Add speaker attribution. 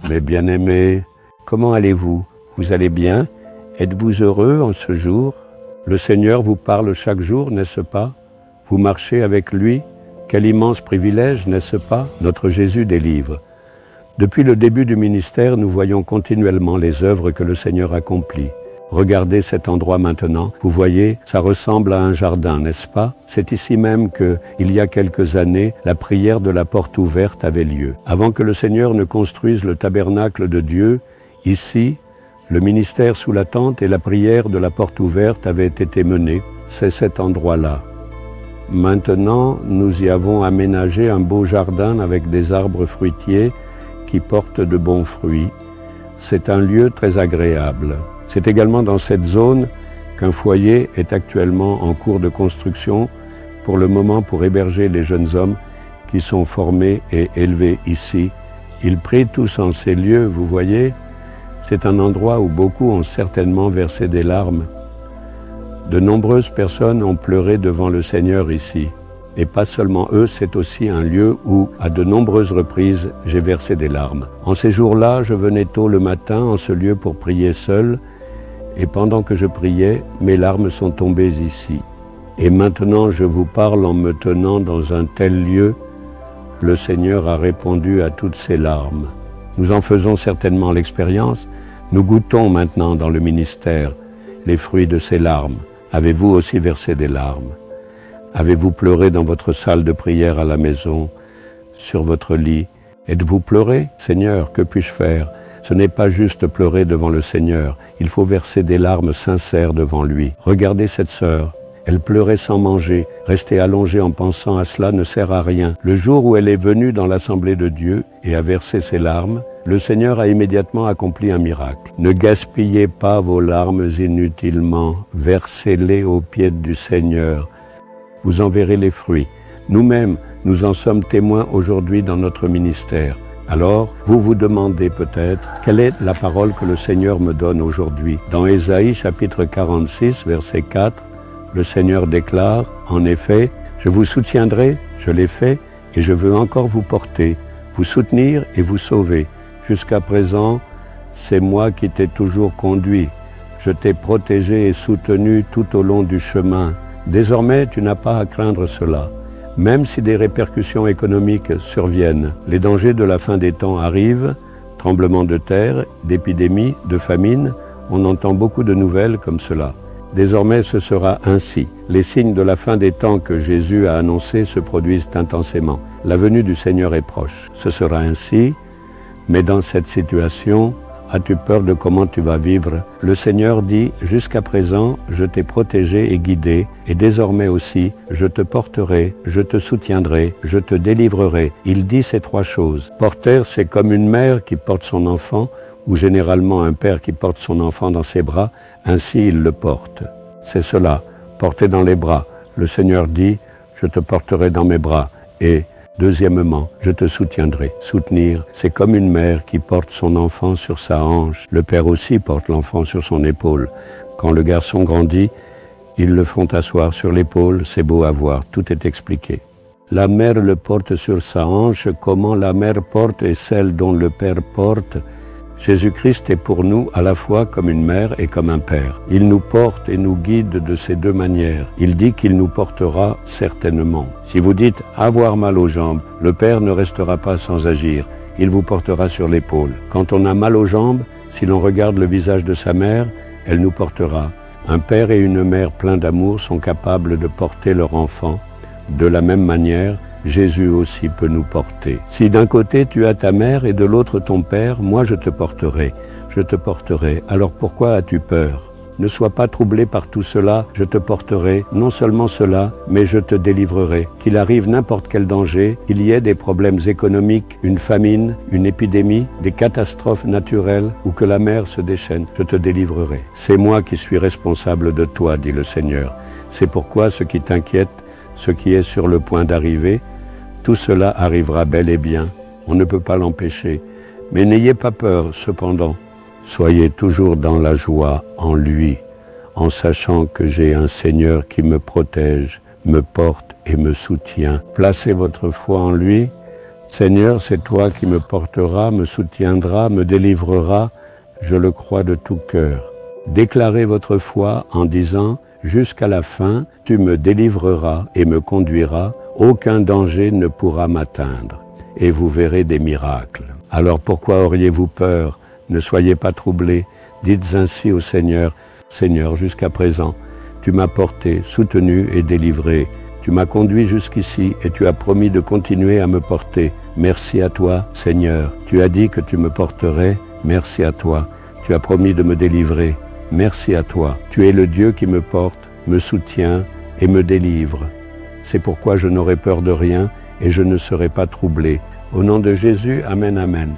Speaker 1: Mes bien-aimés, comment allez-vous? Vous allez bien? Êtes-vous heureux en ce jour? Le Seigneur vous parle chaque jour, n'est-ce pas? Vous marchez avec lui? Quel immense privilège, n'est-ce pas? Notre Jésus délivre. Depuis le début du ministère, nous voyons continuellement les œuvres que le Seigneur accomplit. Regardez cet endroit maintenant. Vous voyez, ça ressemble à un jardin, n'est-ce pas? C'est ici même que, il y a quelques années, la prière de la porte ouverte avait lieu. Avant que le Seigneur ne construise le tabernacle de Dieu, ici, le ministère sous la tente et la prière de la porte ouverte avaient été menés. C'est cet endroit-là. Maintenant, nous y avons aménagé un beau jardin avec des arbres fruitiers qui portent de bons fruits. C'est un lieu très agréable. C'est également dans cette zone qu'un foyer est actuellement en cours de construction pour le moment pour héberger les jeunes hommes qui sont formés et élevés ici. Ils prient tous en ces lieux, vous voyez. C'est un endroit où beaucoup ont certainement versé des larmes. De nombreuses personnes ont pleuré devant le Seigneur ici. Et pas seulement eux, c'est aussi un lieu où, à de nombreuses reprises, j'ai versé des larmes. En ces jours-là, je venais tôt le matin en ce lieu pour prier seul, et pendant que je priais, mes larmes sont tombées ici. Et maintenant, je vous parle en me tenant dans un tel lieu, le Seigneur a répondu à toutes ces larmes. Nous en faisons certainement l'expérience. Nous goûtons maintenant dans le ministère les fruits de ces larmes. Avez-vous aussi versé des larmes? Avez-vous pleuré dans votre salle de prière à la maison, sur votre lit? Êtes-vous pleuré? Seigneur, que puis-je faire? Ce n'est pas juste pleurer devant le Seigneur. Il faut verser des larmes sincères devant lui. Regardez cette sœur. Elle pleurait sans manger. Rester allongée en pensant à cela ne sert à rien. Le jour où elle est venue dans l'assemblée de Dieu et a versé ses larmes, le Seigneur a immédiatement accompli un miracle. Ne gaspillez pas vos larmes inutilement. Versez-les aux pieds du Seigneur. Vous en verrez les fruits. Nous-mêmes, nous en sommes témoins aujourd'hui dans notre ministère. Alors, vous vous demandez peut-être, quelle est la parole que le Seigneur me donne aujourd'hui? Dans Ésaïe chapitre 46, verset 4, le Seigneur déclare, en effet, je vous soutiendrai, je l'ai fait, et je veux encore vous porter, vous soutenir et vous sauver. Jusqu'à présent, c'est moi qui t'ai toujours conduit. Je t'ai protégé et soutenu tout au long du chemin. Désormais, tu n'as pas à craindre cela. Même si des répercussions économiques surviennent, les dangers de la fin des temps arrivent, tremblements de terre, d'épidémies, de famine, on entend beaucoup de nouvelles comme cela. Désormais, ce sera ainsi. Les signes de la fin des temps que Jésus a annoncés se produisent intensément. La venue du Seigneur est proche. Ce sera ainsi, mais dans cette situation, as-tu peur de comment tu vas vivre? Le Seigneur dit, jusqu'à présent, je t'ai protégé et guidé, et désormais aussi, je te porterai, je te soutiendrai, je te délivrerai. Il dit ces trois choses. Porter, c'est comme une mère qui porte son enfant, ou généralement un père qui porte son enfant dans ses bras, ainsi il le porte. C'est cela, porter dans les bras. Le Seigneur dit, je te porterai dans mes bras, et deuxièmement, je te soutiendrai. Soutenir, c'est comme une mère qui porte son enfant sur sa hanche. Le père aussi porte l'enfant sur son épaule. Quand le garçon grandit, ils le font asseoir sur l'épaule, c'est beau à voir, tout est expliqué. La mère le porte sur sa hanche, comment la mère porte et celle dont le père porte. Jésus-Christ est pour nous à la fois comme une mère et comme un père. Il nous porte et nous guide de ces deux manières. Il dit qu'il nous portera certainement. Si vous dites avoir mal aux jambes, le Père ne restera pas sans agir. Il vous portera sur l'épaule. Quand on a mal aux jambes, si l'on regarde le visage de sa mère, elle nous portera. Un père et une mère pleins d'amour sont capables de porter leur enfant. De la même manière, Jésus aussi peut nous porter. Si d'un côté tu as ta mère et de l'autre ton père, moi je te porterai. Je te porterai. Alors pourquoi as-tu peur? Ne sois pas troublé par tout cela, je te porterai. Non seulement cela, mais je te délivrerai. Qu'il arrive n'importe quel danger, qu'il y ait des problèmes économiques, une famine, une épidémie, des catastrophes naturelles ou que la mer se déchaîne, je te délivrerai. C'est moi qui suis responsable de toi, dit le Seigneur. C'est pourquoi ce qui t'inquiète, ce qui est sur le point d'arriver, tout cela arrivera bel et bien. On ne peut pas l'empêcher. Mais n'ayez pas peur, cependant. Soyez toujours dans la joie en lui. en sachant que j'ai un Seigneur qui me protège, me porte et me soutient. Placez votre foi en lui. Seigneur, c'est toi qui me porteras, me soutiendras, me délivreras, je le crois de tout cœur. Déclarez votre foi en disant « Jusqu'à la fin, tu me délivreras et me conduiras, aucun danger ne pourra m'atteindre. » Et vous verrez des miracles. Alors pourquoi auriez-vous peur? Ne soyez pas troublés. Dites ainsi au Seigneur « Seigneur, jusqu'à présent, tu m'as porté, soutenu et délivré. Tu m'as conduit jusqu'ici et tu as promis de continuer à me porter. Merci à toi, Seigneur. Tu as dit que tu me porterais. Merci à toi. Tu as promis de me délivrer. Merci à toi. Tu es le Dieu qui me porte, me soutient et me délivre. C'est pourquoi je n'aurai peur de rien et je ne serai pas troublé. Au nom de Jésus, Amen, Amen.